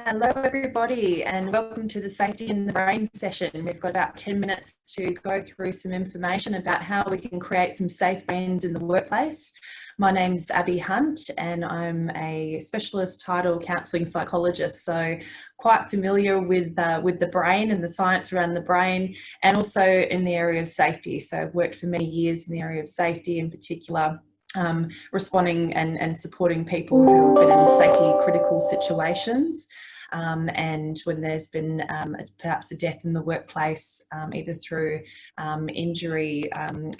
Hello everybody and welcome to the Safety in the Brain session. We've got about 10 minutes to go through some information about how we can create some safe brains in the workplace. My name's Abby Hunt and I'm a specialist title counselling psychologist, so quite familiar with the brain and the science around the brain, and also in the area of safety. So I've worked for many years in the area of safety, in particular responding and supporting people who have been in safety critical situations, and when there's been perhaps a death in the workplace, either through injury,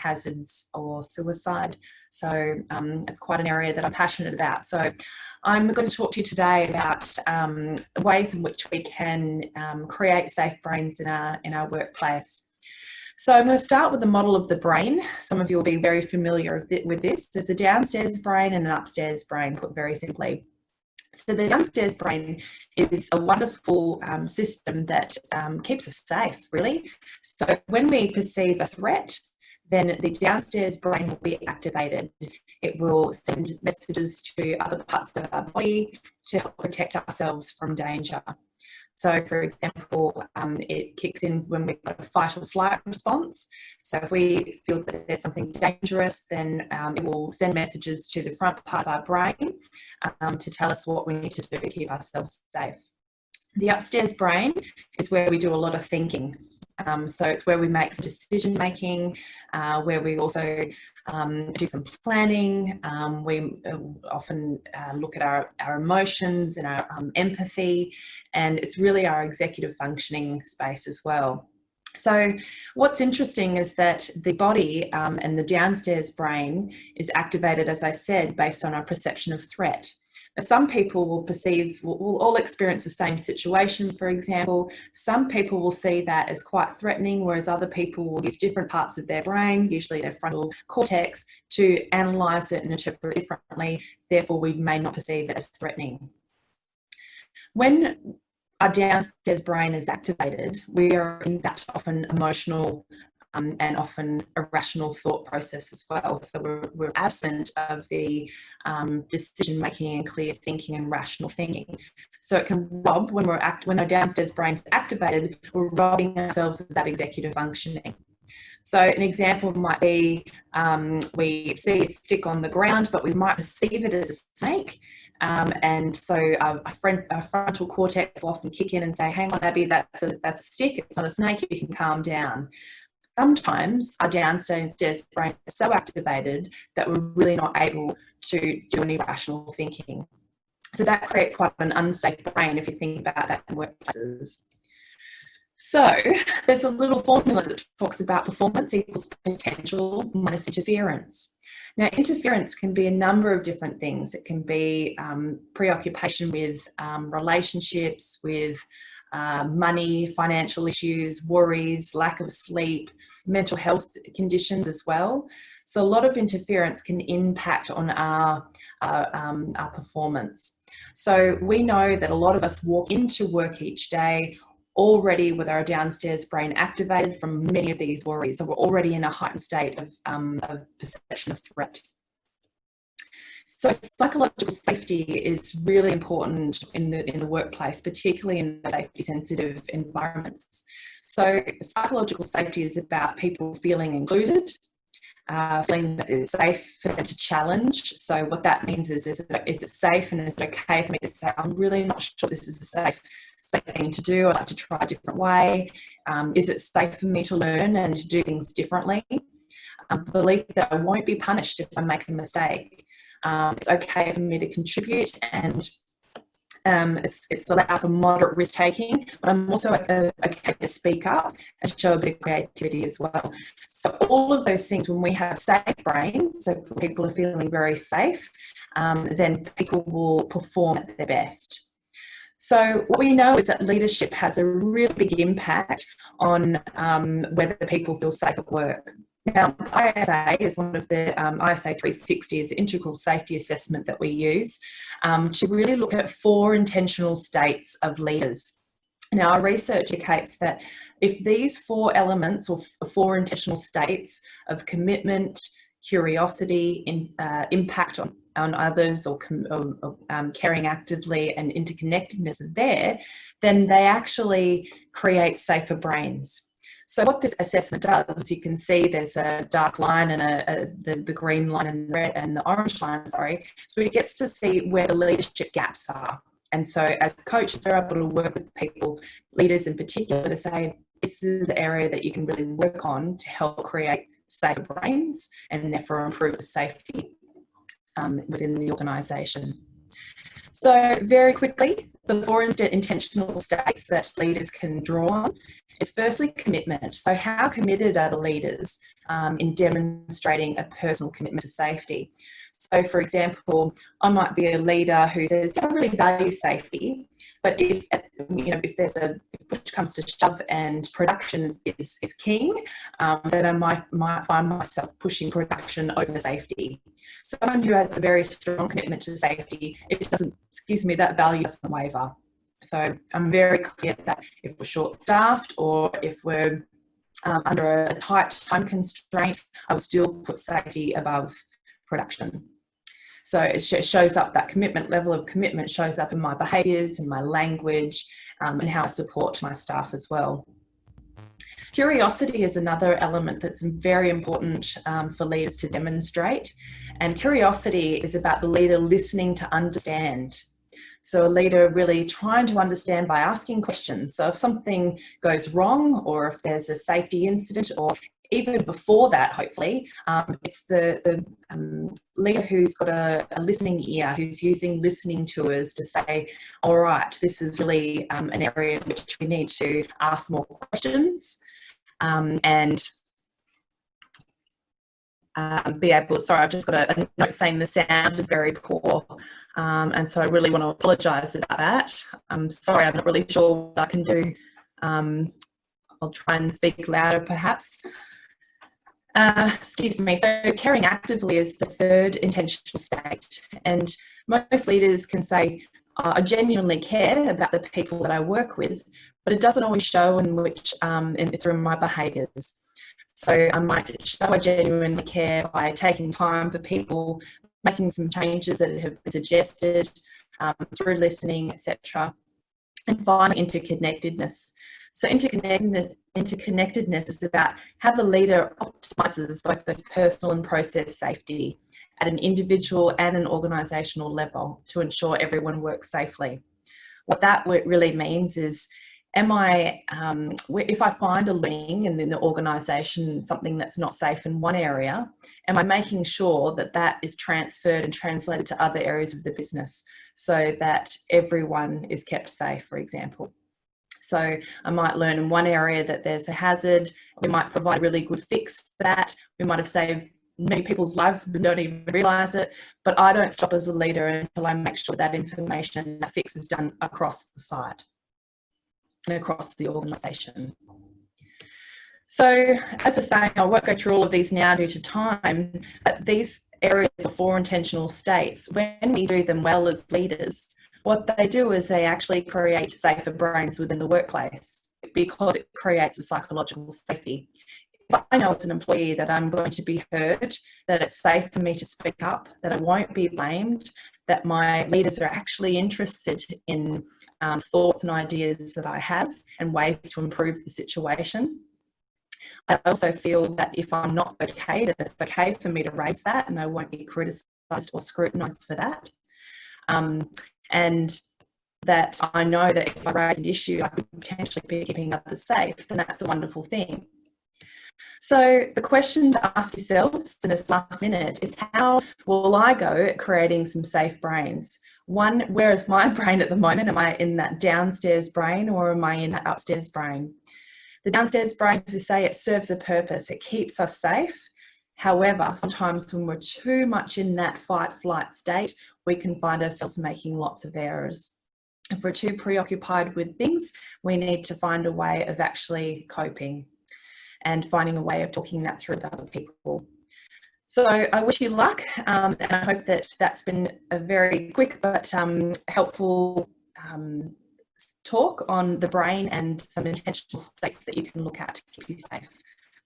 hazards or suicide. So it's quite an area that I'm passionate about. So I'm going to talk to you today about ways in which we can create safe brains in our workplace. So I'm going to start with the model of the brain. Some of you will be very familiar with this. There's a downstairs brain and an upstairs brain, put very simply. So the downstairs brain is a wonderful system that keeps us safe, really. So when we perceive a threat, then the downstairs brain will be activated. It will send messages to other parts of our body to help protect ourselves from danger. So, for example, it kicks in when we've got a fight or flight response. So if we feel that there's something dangerous, then it will send messages to the front part of our brain to tell us what we need to do to keep ourselves safe. The upstairs brain is where we do a lot of thinking. So it's where we make some decision making, where we also do some planning. We often look at our emotions and our empathy, and it's really our executive functioning space as well. So what's interesting is that the body and the downstairs brain is activated, as I said, based on our perception of threat. Some people will all experience the same situation, for example. Some people will see that as quite threatening, whereas other people will use different parts of their brain, usually their frontal cortex, to analyse it and interpret it differently. Therefore, we may not perceive it as threatening. When our downstairs brain is activated, we are in that often emotional and often irrational thought process as well. So we're absent of the decision making and clear thinking and rational thinking. So it can rob, when our downstairs brain's activated, we're robbing ourselves of that executive functioning. So an example might be we see a stick on the ground, but we might perceive it as a snake. And so our frontal cortex will often kick in and say, hang on, Abby, that's a stick, it's not a snake, you can calm down. Sometimes our downstairs brain is so activated that we're really not able to do any rational thinking. So that creates quite an unsafe brain if you think about that in workplaces. So there's a little formula that talks about performance equals potential minus interference. Now, interference can be a number of different things. It can be preoccupation with relationships, with money, financial issues, worries, lack of sleep, mental health conditions as well. So a lot of interference can impact on our performance. So we know that a lot of us walk into work each day already with our downstairs brain activated from many of these worries. So we're already in a heightened state of perception of threat. So psychological safety is really important in the workplace, particularly in safety sensitive environments. So psychological safety is about people feeling included, feeling that it's safe for them to challenge. So what that means is it safe and is it okay for me to say, I'm really not sure this is a safe thing to do, I'd like to try a different way. Is it safe for me to learn and to do things differently? Belief that I won't be punished if I make a mistake. It's okay for me to contribute, and it's allowed for moderate risk taking, but I'm also okay to speak up and show a bit of creativity as well. So all of those things, when we have safe brains, so people are feeling very safe, then people will perform at their best. So what we know is that leadership has a really big impact on whether people feel safe at work. Now, ISA is one of the ISA 360 is the integral safety assessment that we use to really look at 4 intentional states of leaders. Now, our research indicates that if these 4 elements or 4 intentional states of commitment, curiosity, impact on others, or caring actively, and interconnectedness are there, then they actually create safer brains. So what this assessment does, you can see there's a dark line and the green line and the red and the orange line, sorry. So it gets to see where the leadership gaps are. And so as coaches, they're able to work with people, leaders in particular, to say, this is an area that you can really work on to help create safer brains and therefore improve the safety within the organisation. So very quickly, the 4 intentional states that leaders can draw on is firstly commitment. So how committed are the leaders in demonstrating a personal commitment to safety? So for example, I might be a leader who says, I really value safety, but if there's if push comes to shove and production is king, then I might find myself pushing production over safety. Someone who has a very strong commitment to safety, that value doesn't waver. So I'm very clear that if we're short-staffed or if we're under a tight time constraint, I will still put safety above production. So it shows up, that level of commitment shows up in my behaviours and my language and how I support my staff as well. Curiosity is another element that's very important for leaders to demonstrate. And curiosity is about the leader listening to understand. So a leader really trying to understand by asking questions. So if something goes wrong, or if there's a safety incident, or even before that, hopefully, it's the leader who's got a listening ear, who's using listening tours to say, all right, this is really an area in which we need to ask more questions and be able, sorry, I've just got a note saying the sound is very poor. And so I really want to apologise about that. I'm sorry, I'm not really sure what I can do. I'll try and speak louder perhaps. Excuse me. So caring actively is the 3rd intentional state. And most leaders can say, I genuinely care about the people that I work with, but it doesn't always show through my behaviours. So I might show I genuinely care by taking time for people, making some changes that have been suggested, through listening, etc. And finally, interconnectedness. So interconnectedness is about how the leader optimises both those personal and process safety at an individual and an organisational level to ensure everyone works safely. What that really means is, if I find a learning in the organisation, something that's not safe in one area, am I making sure that that is transferred and translated to other areas of the business so that everyone is kept safe, for example? So I might learn in one area that there's a hazard. We might provide a really good fix for that. We might have saved many people's lives and don't even realise it. But I don't stop as a leader until I make sure that information, that fix is done across the site and across the organisation. So as I was saying, I won't go through all of these now due to time, but these areas are 4 intentional states. When we do them well as leaders, what they do is they actually create safer brains within the workplace, because it creates a psychological safety. If I know as an employee that I'm going to be heard, that it's safe for me to speak up, that I won't be blamed, that my leaders are actually interested in thoughts and ideas that I have and ways to improve the situation. I also feel that if I'm not okay, that it's okay for me to raise that and I won't be criticised or scrutinised for that. And that I know that if I raise an issue, I could potentially be keeping others safe, then that's a wonderful thing. So the question to ask yourselves in this last minute is, how will I go at creating some safe brains? One, where is my brain at the moment? Am I in that downstairs brain or am I in that upstairs brain? The downstairs brain, as I say, it serves a purpose. It keeps us safe. However, sometimes when we're too much in that fight-flight state, we can find ourselves making lots of errors. If we're too preoccupied with things, we need to find a way of actually coping and finding a way of talking that through with other people. So I wish you luck, and I hope that that's been a very quick but helpful talk on the brain and some intentional states that you can look at to keep you safe.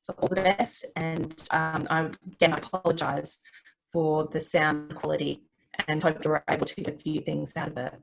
So all the best, and I apologise for the sound quality. and hope you were able to get a few things out of it.